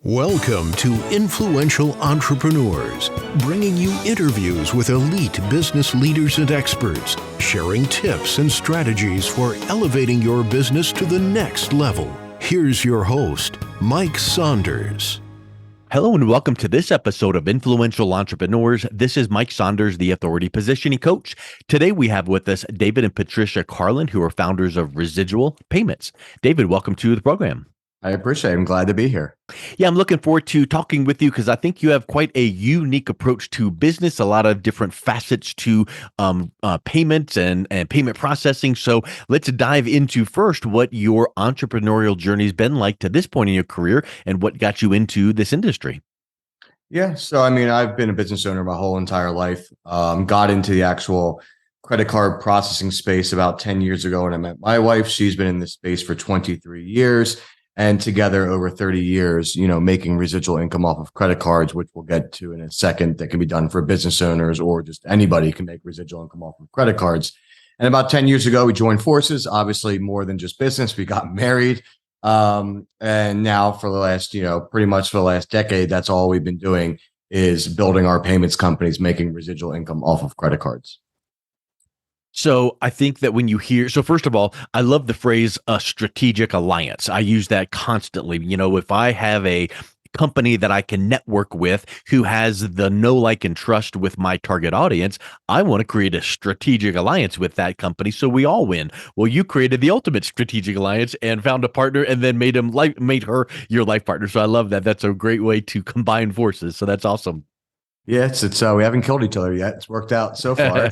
Welcome to Influential Entrepreneurs, bringing you interviews with elite business leaders and experts, sharing tips and strategies for elevating your business to the next level. Here's your host, Mike Saunders. Hello and welcome to this episode of Influential Entrepreneurs. This is Mike Saunders, the Authority Positioning Coach. Today we have with us David and Patricia Carlin, who are founders of Residual Payments. David, welcome to the program. I appreciate it. I'm glad to be here. Yeah, I'm looking forward to talking with you because I think you have quite a unique approach to business, a lot of different facets to payments and payment processing. So let's dive into first what your entrepreneurial journey's been like to this point in your career and what got you into this industry. Yeah. So, I've been a business owner my whole entire life. Got into the actual credit card processing space about 10 years ago when I met my wife. She's been in this space for 23 years. And together over 30 years, making residual income off of credit cards, which we'll get to in a second, that can be done for business owners or just anybody can make residual income off of credit cards. And about 10 years ago, we joined forces, obviously more than just business. We got married. And now for the last, pretty much for the last decade, that's all we've been doing is building our payments companies, making residual income off of credit cards. So I think that when you hear, so first of all, I love the phrase a strategic alliance. I use that constantly. If I have a company that I can network with who has the know, like, and trust with my target audience, I want to create a strategic alliance with that company so we all win. Well, you created the ultimate strategic alliance and found a partner and then made her your life partner. So I love that. That's a great way to combine forces. So that's awesome. Yeah, it's we haven't killed each other yet. It's worked out so far.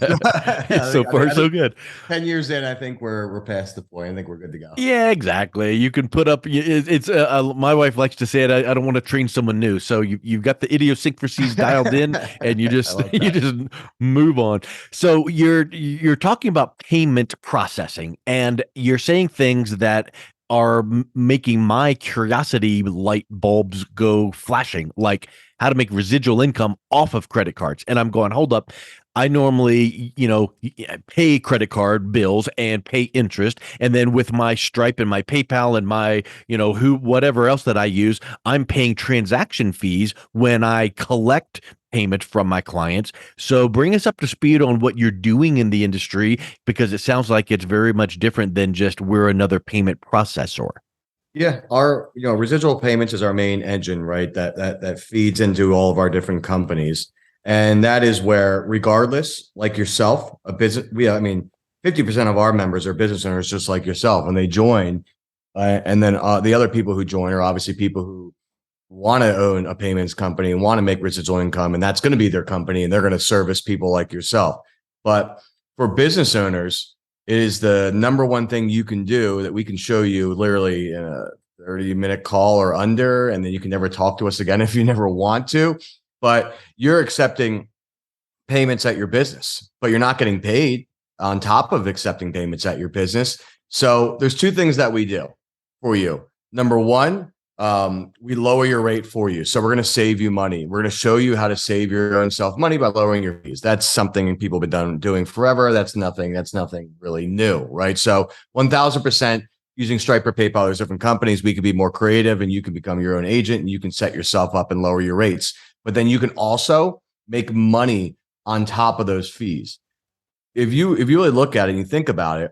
So good. 10 years in, I think we're past the point. I think we're good to go. Yeah, exactly. You can put up. It's my wife likes to say it. I don't want to train someone new. So you've got the idiosyncrasies dialed in, and you just move on. So you're talking about payment processing, and you're saying things that are making my curiosity light bulbs go flashing, like how to make residual income off of credit cards. And I'm going, hold up. I normally, pay credit card bills and pay interest. And then with my Stripe and my PayPal and my, whatever else that I use, I'm paying transaction fees when I collect payment from my clients. So bring us up to speed on what you're doing in the industry, because it sounds like it's very much different than just we're another payment processor. Yeah, our residual payments is our main engine, right? That feeds into all of our different companies, and that is where, regardless, like yourself, a business, 50% of our members are business owners, just like yourself, and they join, and then the other people who join are obviously people who want to own a payments company and want to make residual income, and that's going to be their company, and they're going to service people like yourself. But for business owners, it is the number one thing you can do that we can show you literally in a 30-minute call or under, and then you can never talk to us again if you never want to. But you're accepting payments at your business, but you're not getting paid on top of accepting payments at your business. So there's two things that we do for you. Number one, we lower your rate for you. So we're going to save you money. We're going to show you how to save your own self money by lowering your fees. That's something people have been doing forever. That's nothing really new, right? So 1000% using Stripe or PayPal, there's different companies. We could be more creative and you can become your own agent and you can set yourself up and lower your rates. But then you can also make money on top of those fees. If you really look at it and you think about it,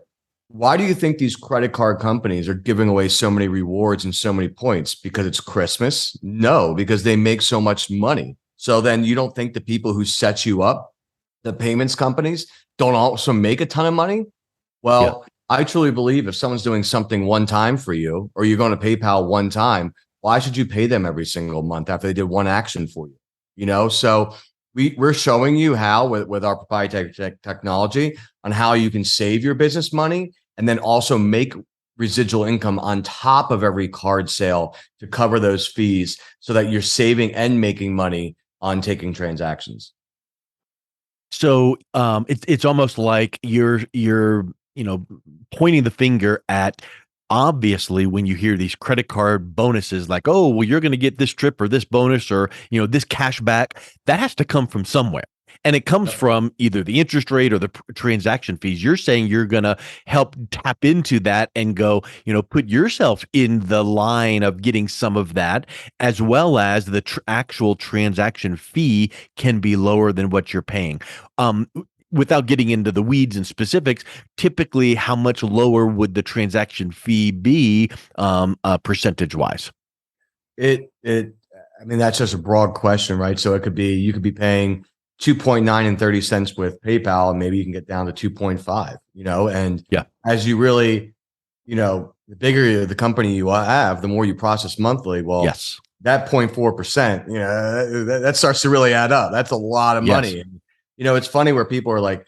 why do you think these credit card companies are giving away so many rewards and so many points? Because it's Christmas? No, because they make so much money. So then you don't think the people who set you up, the payments companies, don't also make a ton of money? Well, yeah. I truly believe if someone's doing something one time for you, or you're going to PayPal one time, why should you pay them every single month after they did one action for you? So we're showing you how with our proprietary technology on how you can save your business money and then also make residual income on top of every card sale to cover those fees so that you're saving and making money on taking transactions. So it's almost like you're pointing the finger at, obviously, when you hear these credit card bonuses like, oh, well, you're going to get this trip or this bonus or, this cash back, that has to come from somewhere. And it comes from either the interest rate or the transaction fees. You're saying you're going to help tap into that and go, put yourself in the line of getting some of that, as well as the actual transaction fee can be lower than what you're paying. Without getting into the weeds and specifics, typically how much lower would the transaction fee be percentage wise? I mean, that's just a broad question, right? So you could be paying 2.9 and 30 cents with PayPal, and maybe you can get down to 2.5, and as you really, the bigger the company you have, the more you process monthly. Well, yes, that 0.4%, that starts to really add up. That's a lot of money. Yes. It's funny where people are like,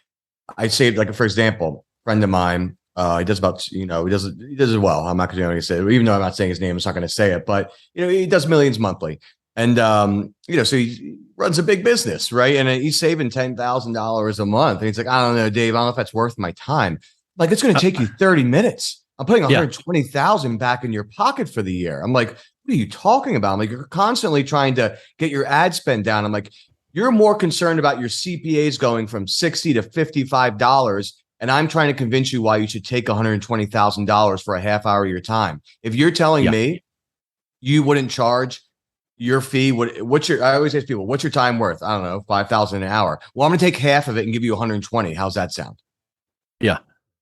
I say, like, for example, a friend of mine, he does about, he does it well. I'm not going to say it, even though I'm not saying his name, I'm not going to say it, but he does millions monthly. And, so he runs a big business, right? And he's saving $10,000 a month. And he's like, I don't know, Dave, I don't know if that's worth my time. Like, it's going to take you 30 minutes. I'm putting 120,000 back in your pocket for the year. I'm like, what are you talking about? I'm like, you're constantly trying to get your ad spend down. I'm like, you're more concerned about your CPAs going from $60 to $55. And I'm trying to convince you why you should take $120,000 for a half hour of your time. If you're telling me you wouldn't charge your fee, I always ask people, what's your time worth? I don't know, 5,000 an hour. Well, I'm going to take half of it and give you 120. How's that sound? Yeah.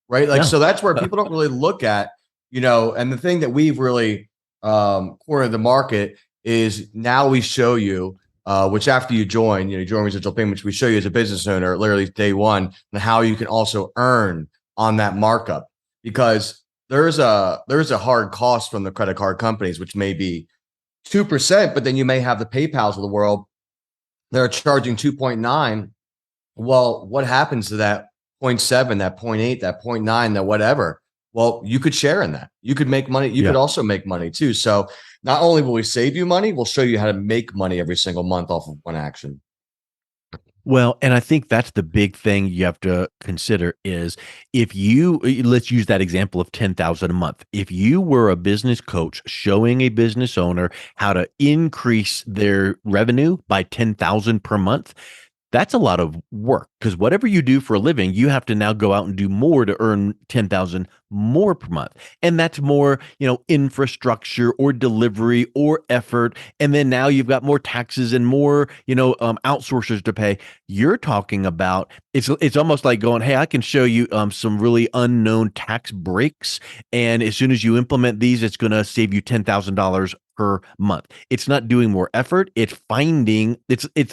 Right. Like, so that's where people don't really look at, and the thing that we've really cornered the market is now we show you, which after you join Residual Payments, we show you as a business owner, literally day one, and how you can also earn on that markup, because there's a hard cost from the credit card companies, which may be 2%, but then you may have the PayPals of the world that are charging 2.9. Well, what happens to that 0.7, that 0.8, that 0.9, that whatever? Well, you could share in that. You could make money. You could also make money too. So not only will we save you money, we'll show you how to make money every single month off of one action. Well, and I think that's the big thing you have to consider is let's use that example of 10,000 a month. If you were a business coach showing a business owner how to increase their revenue by 10,000 per month, that's a lot of work, because whatever you do for a living, you have to now go out and do more to earn 10,000 more per month. And that's more, infrastructure or delivery or effort. And then now you've got more taxes and more, outsourcers to pay. You're talking about, it's almost like going, hey, I can show you some really unknown tax breaks. And as soon as you implement these, it's going to save you $10,000 per month. It's not doing more effort. It's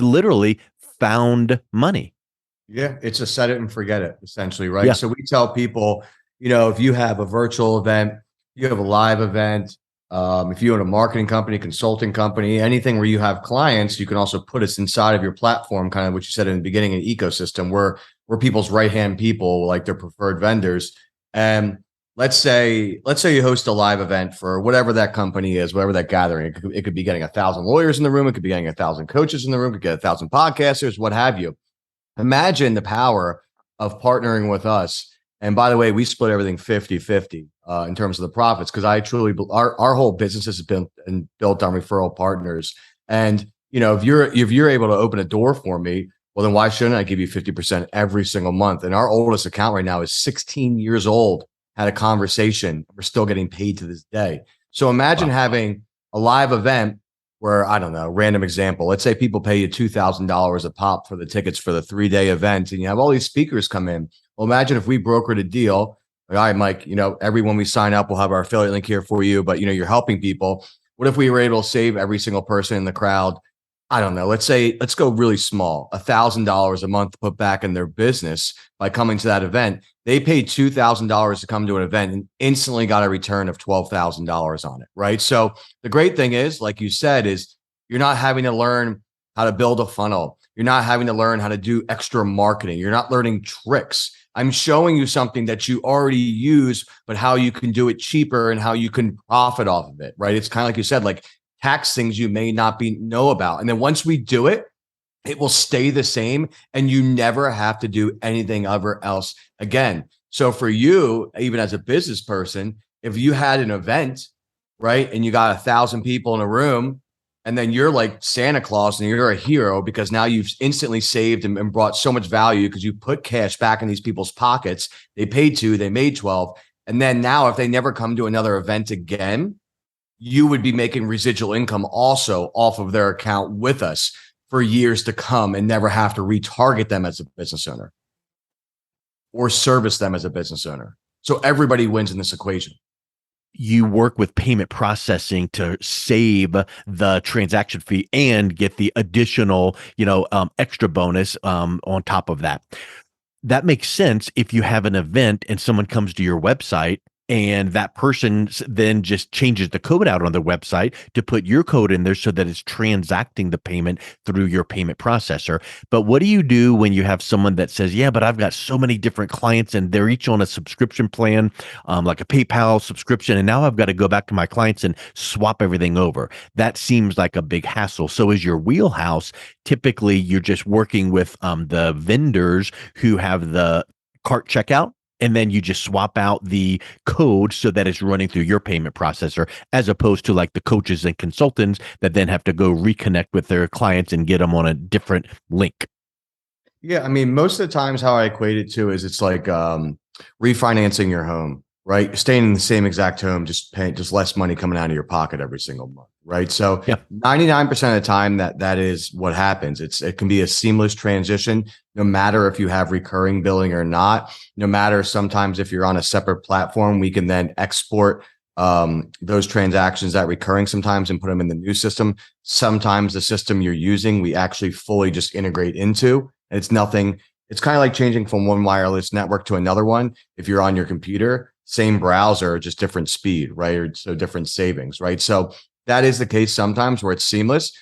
literally found money. Yeah, it's a set it and forget it, essentially, right? Yeah. So we tell people, if you have a virtual event, you have a live event, if you own a marketing company, consulting company, anything where you have clients, you can also put us inside of your platform, kind of what you said in the beginning, an ecosystem where we're people's right-hand people, like their preferred vendors. And let's say you host a live event for whatever that company is, whatever that gathering. It could be getting 1,000 lawyers in the room. It could be getting 1,000 coaches in the room. It could get 1,000 podcasters, what have you. Imagine the power of partnering with us. And by the way, we split everything 50-50 in terms of the profits, because I truly, our whole business has been built on referral partners. And, if you're able to open a door for me, well, then why shouldn't I give you 50% every single month? And our oldest account right now is 16 years old. Had a conversation. We're still getting paid to this day. So imagine having a live event where, I don't know, random example. Let's say people pay you $2,000 a pop for the tickets for the 3-day event, and you have all these speakers come in. Well, imagine if we brokered a deal. Like, all right, Mike, everyone we sign up, we'll have our affiliate link here for you, but you're helping people. What if we were able to save every single person in the crowd? I don't know. Let's go really small, $1,000 a month to put back in their business by coming to that event. They paid $2,000 to come to an event and instantly got a return of $12,000 on it. Right. So the great thing is, like you said, is you're not having to learn how to build a funnel. You're not having to learn how to do extra marketing. You're not learning tricks. I'm showing you something that you already use, but how you can do it cheaper and how you can profit off of it. Right. It's kind of like you said, like tax things you may not know about. And then once we do it, it will stay the same and you never have to do anything ever else again. So for you, even as a business person, if you had an event, right, and you got 1,000 people in a room, And then you're like Santa Claus and you're a hero because now you've instantly saved and brought so much value because you put cash back in these people's pockets. They paid 2, they made 12. And then now if they never come to another event again, you would be making residual income also off of their account with us for years to come and never have to retarget them as a business owner or service them as a business owner. So everybody wins in this equation. You work with payment processing to save the transaction fee and get the additional, extra bonus on top of that. That makes sense if you have an event and someone comes to your website and that person then just changes the code out on their website to put your code in there so that it's transacting the payment through your payment processor. But what do you do when you have someone that says, yeah, but I've got so many different clients and they're each on a subscription plan, like a PayPal subscription, and now I've got to go back to my clients and swap everything over? That seems like a big hassle. So is your wheelhouse typically you're just working with the vendors who have the cart checkout, and then you just swap out the code so that it's running through your payment processor, as opposed to like the coaches and consultants that then have to go reconnect with their clients and get them on a different link? Yeah, I mean, most of the times how I equate it to is it's like refinancing your home, right? Staying in the same exact home, just paying just less money coming out of your pocket every single month, right? So 99% of the time that is what happens. It can be a seamless transition, no matter if you have recurring billing or not. No matter sometimes if you're on a separate platform, we can then export those transactions that recurring sometimes and put them in the new system. Sometimes the system you're using, we actually fully just integrate into. It's nothing. It's kind of like changing from one wireless network to another one. If you're on your computer, same browser, just different speed, right? Or so different savings, right? So that is the case sometimes where it's seamless.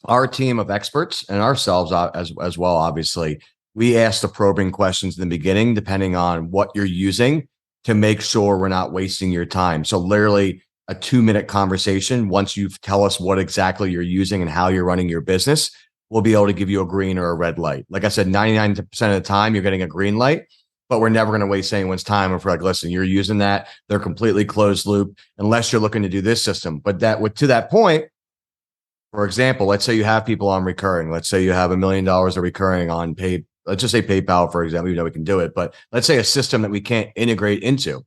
Our team of experts and ourselves as well, obviously, we ask the probing questions in the beginning, depending on what you're using, to make sure we're not wasting your time. So literally a 2-minute conversation. Once you tell us what exactly you're using and how you're running your business, we'll be able to give you a green or a red light. Like I said, 99% of the time you're getting a green light, but we're never going to waste anyone's time if we're like, listen, you're using that. They're completely closed loop unless you're looking to do this system. But to that point, for example, let's say you have people on recurring. Let's say you have $1 million of recurring on pay. Let's just say PayPal, for example, even though we can do it, but let's say a system that we can't integrate into.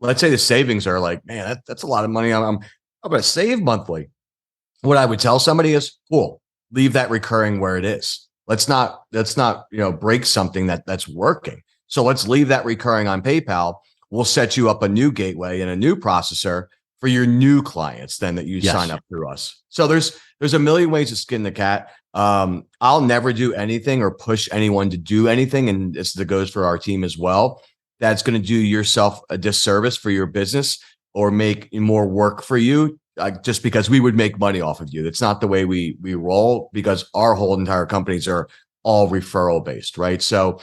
Let's say the savings are like, man, that's a lot of money. I'm going to save monthly. What I would tell somebody is, cool, leave that recurring where it is. Let's not break something that's working. So let's leave that recurring on PayPal. We'll set you up a new gateway and a new processor for your new clients then that you sign up through us. So there's a million ways to skin the cat. I'll never do anything or push anyone to do anything. And this goes for our team as well. That's going to do yourself a disservice for your business or make more work for you, just because we would make money off of you. That's not the way we roll, because our whole entire companies are all referral based, right? So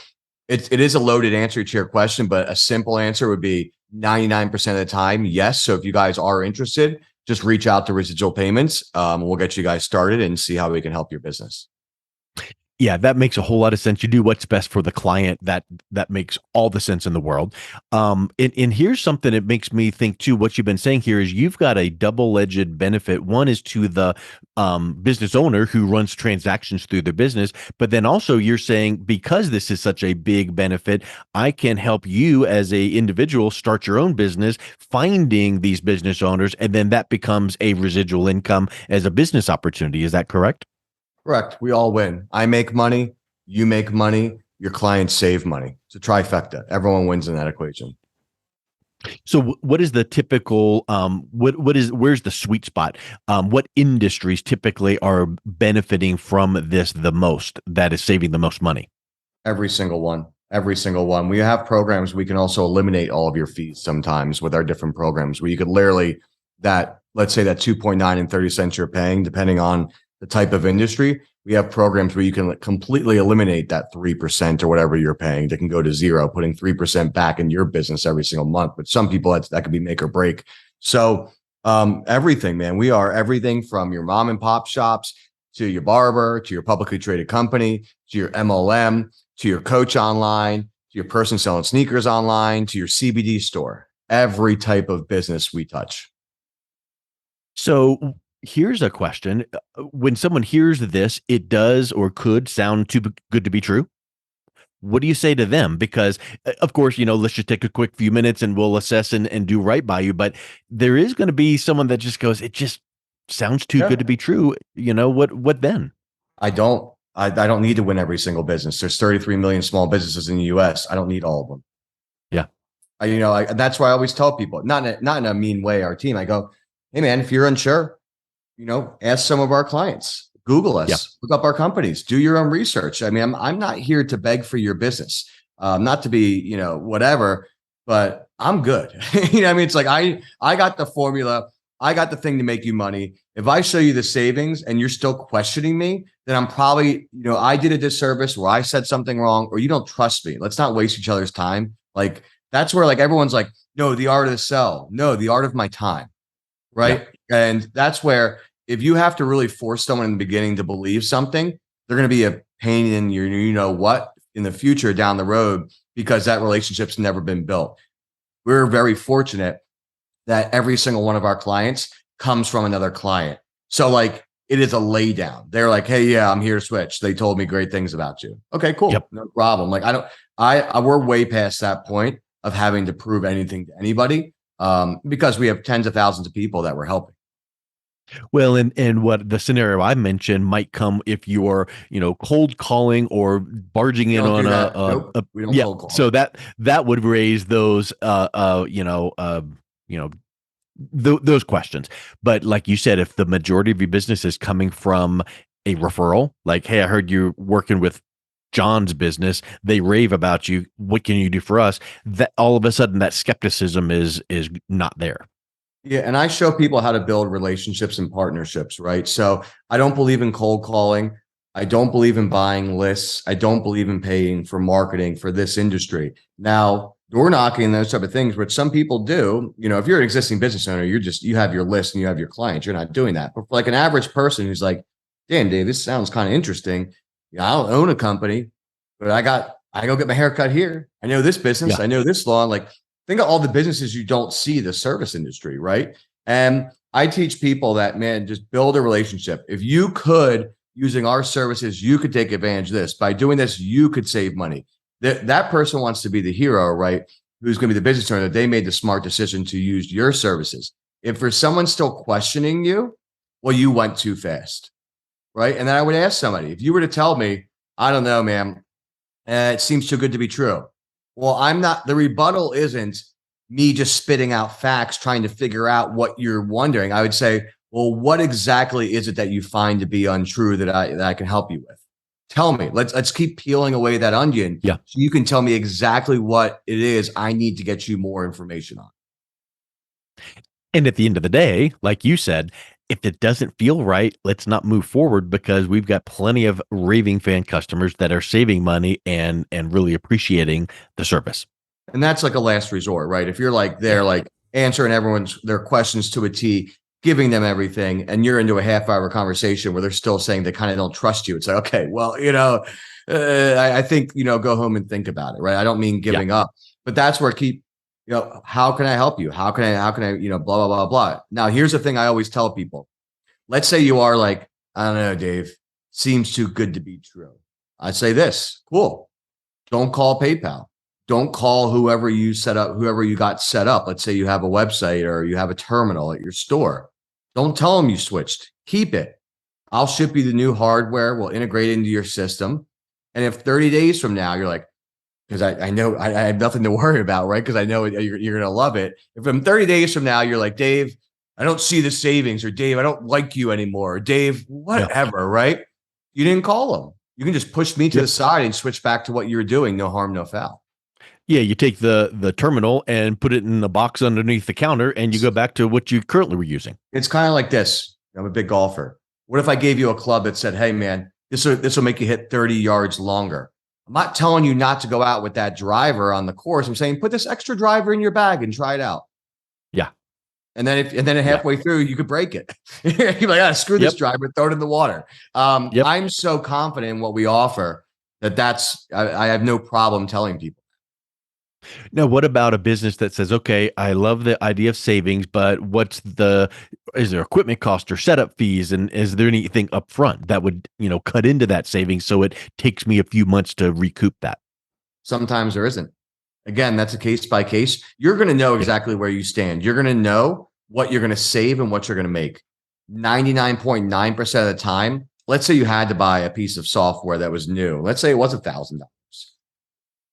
it is a loaded answer to your question, but a simple answer would be 99% of the time, yes. So if you guys are interested, just reach out to Residual Payments. We'll get you guys started and see how we can help your business. Yeah, that makes a whole lot of sense. You do what's best for the client. That makes all the sense in the world. And here's something that makes me think too. What you've been saying here is you've got a double-edged benefit. One is to the business owner who runs transactions through their business, but then also you're saying, because this is such a big benefit, I can help you as a individual start your own business, finding these business owners, and then that becomes a residual income as a business opportunity. Is that correct? Correct. We all win. I make money, you make money, your clients save money. It's a trifecta. Everyone wins in that equation. So what is the typical, where's the sweet spot? What industries typically are benefiting from this the most, that is saving the most money? Every single one. Every single one. We have programs. We can also eliminate all of your fees sometimes with our different programs where you could literally let's say that 2.9 and 30 cents you're paying, depending on the type of industry. We have programs where you can completely eliminate that 3% or whatever you're paying. That can go to zero, putting 3% back in your business every single month. But some people that could be make or break. So everything, man. We are everything from your mom and pop shops to your barber, to your publicly traded company, to your MLM, to your coach online, to your person selling sneakers online, to your CBD store. Every type of business we touch. So Here's a question. When someone hears this, it does or could sound too good to be true. What do you say to them? Because, of course, let's just take a quick few minutes and we'll assess and do right by you. But there is going to be someone that just goes, it just sounds too good to be true. What then? I don't. I don't need to win every single business. There's 33 million small businesses in the U.S. I don't need all of them. Yeah. That's why I always tell people, not in a mean way, our team, I go, hey man, if you're unsure, ask some of our clients, Google us, look up our companies, do your own research. I mean, I'm not here to beg for your business, not to be, whatever, but I'm good. I mean, it's like, I got the formula. I got the thing to make you money. If I show you the savings and you're still questioning me, then I'm probably, I did a disservice where I said something wrong, or you don't trust me. Let's not waste each other's time. Like, that's where like everyone's like, no, the art of the sell. No, the art of my time. Right. Yeah. And that's where if you have to really force someone in the beginning to believe something, they're going to be a pain in your, in the future down the road, because that relationship's never been built. We're very fortunate that every single one of our clients comes from another client. So like it is a lay down. They're like, hey, yeah, I'm here to switch. They told me great things about you. Okay, cool. Yep. No problem. Like we're way past that point of having to prove anything to anybody, because we have tens of thousands of people that we're helping. Well, and what the scenario I mentioned might come if you're, cold calling or barging in on we don't cold call. So that would raise those, those questions. But like you said, if the majority of your business is coming from a referral, like, hey, I heard you're working with John's business, they rave about you, what can you do for us? That all of a sudden that skepticism is not there. Yeah. And I show people how to build relationships and partnerships, right? So I don't believe in cold calling. I don't believe in buying lists. I don't believe in paying for marketing for this industry. Now, door knocking, those type of things, which some people do, if you're an existing business owner, you have your list and you have your clients, you're not doing that. But for like an average person who's like, damn, Dave, this sounds kind of interesting. I don't own a company, but I go get my hair cut here. I know this business. Yeah. I know this law. Like, think of all the businesses you don't see, the service industry, right? And I teach people that, man, just build a relationship. If you could, using our services, you could take advantage of this. By doing this, you could save money. That person wants to be the hero, right? Who's going to be the business owner, that they made the smart decision to use your services. If for someone still questioning you, well, you went too fast, right? And then I would ask somebody, if you were to tell me, I don't know, man, it seems too good to be true. Well, the rebuttal isn't me just spitting out facts, trying to figure out what you're wondering. I would say, well, what exactly is it that you find to be untrue that I can help you with? Tell me. Let's keep peeling away that onion. Yeah. So you can tell me exactly what it is I need to get you more information on. And at the end of the day, like you said, if it doesn't feel right, let's not move forward, because we've got plenty of raving fan customers that are saving money and really appreciating the service. And that's like a last resort, right? If you're like like answering their questions to a T, giving them everything, and you're into a half-hour conversation where they're still saying they kind of don't trust you, it's like, okay, well, I think, go home and think about it, right? I don't mean giving up, but that's where how can I help you? How can I, blah, blah, blah, blah. Now, here's the thing I always tell people. Let's say you are like, I don't know, Dave, seems too good to be true. I say this, cool. Don't call PayPal. Don't call whoever you got set up. Let's say you have a website or you have a terminal at your store. Don't tell them you switched. Keep it. I'll ship you the new hardware. We'll integrate it into your system. And if 30 days from now, you're like, because I know I have nothing to worry about, right? Because I know you're going to love it. If from 30 days from now, you're like, Dave, I don't see the savings, or Dave, I don't like you anymore, or Dave, whatever, right? You didn't call them. You can just push me to the side and switch back to what you were doing. No harm, no foul. Yeah, you take the terminal and put it in the box underneath the counter, and you go back to what you currently were using. It's kind of like this. I'm a big golfer. What if I gave you a club that said, hey, man, this will make you hit 30 yards longer? I'm not telling you not to go out with that driver on the course. I'm saying put this extra driver in your bag and try it out. Yeah. And then halfway through, you could break it. You're like, screw this driver, throw it in the water. I'm so confident in what we offer I have no problem telling people. Now, what about a business that says, okay, I love the idea of savings, but is there equipment cost or setup fees? And is there anything upfront that would, cut into that savings so it takes me a few months to recoup that? Sometimes there isn't. Again, that's a case by case. You're going to know Yeah. exactly where you stand. You're going to know what you're going to save and what you're going to make. 99.9% of the time, let's say you had to buy a piece of software that was new. Let's say it was $1,000.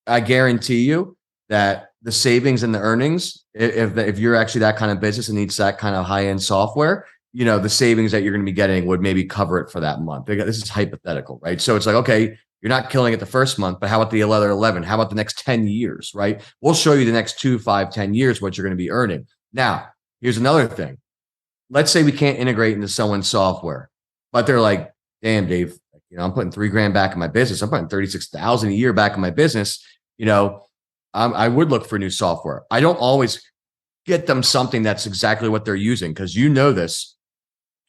I guarantee you that the savings and the earnings, if you're actually that kind of business and needs that kind of high-end software, the savings that you're going to be getting would maybe cover it for that month. This is hypothetical, right? So it's like, okay, you're not killing it the first month, but how about the other 11? How about the next 10 years, right? We'll show you the next 2, 5, 10 years what you're going to be earning. Now, here's another thing. Let's say we can't integrate into someone's software, but they're like, damn, Dave, I'm putting $3,000 back in my business. I'm putting 36,000 a year back in my business. I would look for new software. I don't always get them something that's exactly what they're using because this.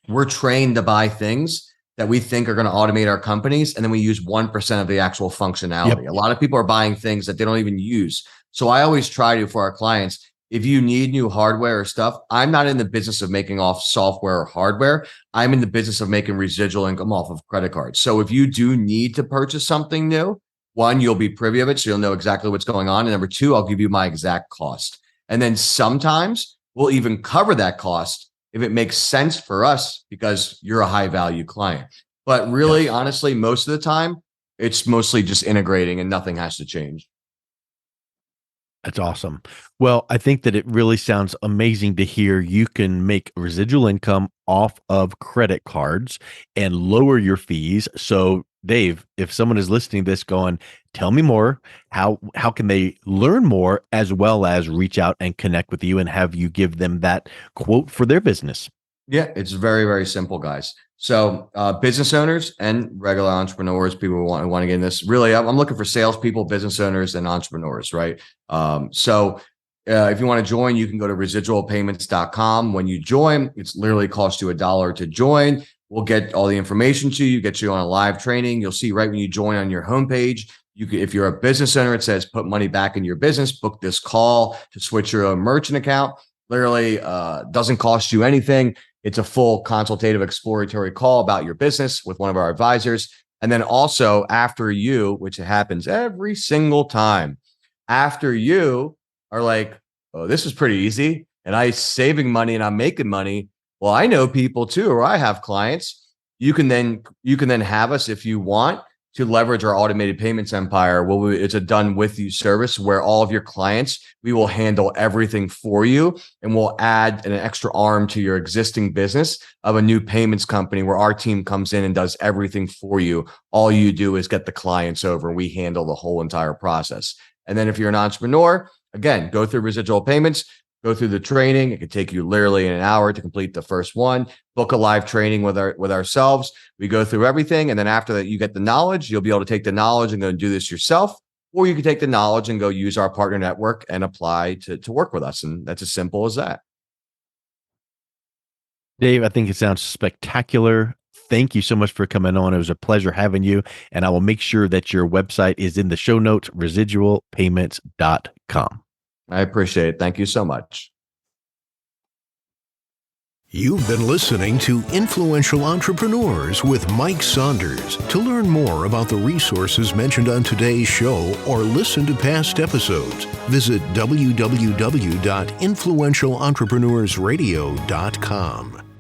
We're trained to buy things that we think are going to automate our companies, and then we use 1% of the actual functionality. Yep. A lot of people are buying things that they don't even use. So I always try to, for our clients, if you need new hardware or stuff, I'm not in the business of making off software or hardware. I'm in the business of making residual income off of credit cards. So if you do need to purchase something new, one, you'll be privy of it, so you'll know exactly what's going on. And number two, I'll give you my exact cost. And then sometimes we'll even cover that cost if it makes sense for us because you're a high value client. But really, honestly, most of the time, it's mostly just integrating and nothing has to change. That's awesome. Well, I think that it really sounds amazing to hear you can make residual income off of credit cards and lower your fees. So, Dave, if someone is listening to this going, tell me more, how can they learn more as well as reach out and connect with you and have you give them that quote for their business? Yeah, it's very, very simple, guys. So business owners and regular entrepreneurs, people who want to get in this, really, I'm looking for salespeople, business owners, and entrepreneurs, right? If you want to join, you can go to residualpayments.com. When you join, it's literally cost you $1 to join. We'll get all the information to you, get you on a live training. You'll see right when you join on your homepage, if you're a business owner, it says put money back in your business, book this call to switch your own merchant account. Literally doesn't cost you anything. It's a full consultative exploratory call about your business with one of our advisors. And then also after you, which happens every single time, after you are like, oh, this is pretty easy and I'm saving money and I'm making money. Well, I know people too, or I have clients. You can then have us if you want to leverage our automated payments empire. Well, it's a done with you service where all of your clients, we will handle everything for you. And we'll add an extra arm to your existing business of a new payments company where our team comes in and does everything for you. All you do is get the clients over and we handle the whole entire process. And then if you're an entrepreneur, again, go through residual payments, go through the training. It could take you literally an hour to complete the first one. Book a live training with ourselves. We go through everything. And then after that, you get the knowledge. You'll be able to take the knowledge and go do this yourself. Or you can take the knowledge and go use our partner network and apply to work with us. And that's as simple as that. Dave, I think it sounds spectacular. Thank you so much for coming on. It was a pleasure having you. And I will make sure that your website is in the show notes, residualpayments.com. I appreciate it. Thank you so much. You've been listening to Influential Entrepreneurs with Mike Saunders. To learn more about the resources mentioned on today's show or listen to past episodes, visit www.influentialentrepreneursradio.com.